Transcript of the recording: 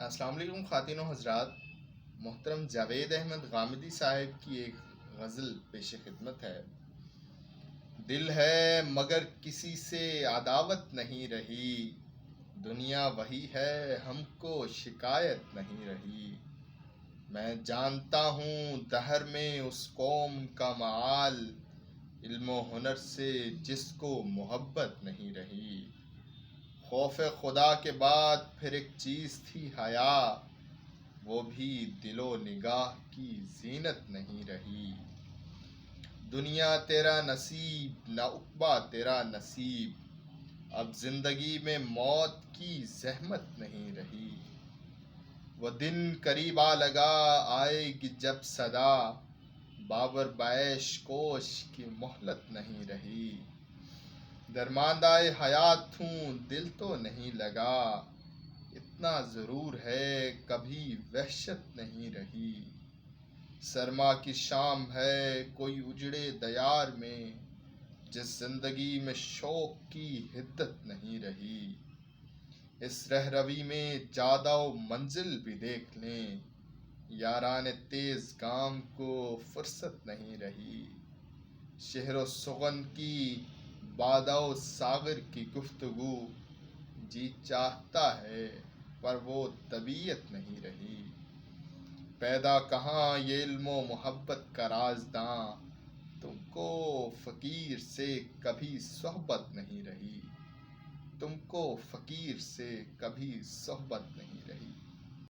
السلام علیکم خواتین و حضرات. محترم جاوید احمد غامدی صاحب کی ایک غزل پیش خدمت ہے. دل ہے مگر کسی سے عداوت نہیں رہی، دنیا وہی ہے ہم کو شکایت نہیں رہی. میں جانتا ہوں دہر میں اس قوم کا معال، علم و ہنر سے جس کو محبت نہیں رہی. خوف خدا کے بعد پھر ایک چیز تھی حیا، وہ بھی دل و نگاہ کی زینت نہیں رہی. دنیا تیرا نصیب نہ عقبیٰ تیرا نصیب، اب زندگی میں موت کی زحمت نہیں رہی. وہ دن قریب آ لگا آئے گی جب صدا، بابر بعیش کوش کی مہلت نہیں رہی. درماندہ حیات ہوں دل تو نہیں لگا، اتنا ضرور ہے کبھی وحشت نہیں رہی. سرما کی شام ہے کوئی اجڑے دیار میں، جس زندگی میں شوق کی حدت نہیں رہی. اس رہروی میں جادہ و منزل بھی دیکھ لیں، یاران تیز گام کو فرصت نہیں رہی. شہر و سخن کی بادہ و ساغر کی گفتگو، جی چاہتا ہے پر وہ طبیعت نہیں رہی. پیدا کہاں یہ علم و محبت کا رازداں، تم کو فقیر سے کبھی صحبت نہیں رہی. تم کو فقیر سے کبھی صحبت نہیں رہی.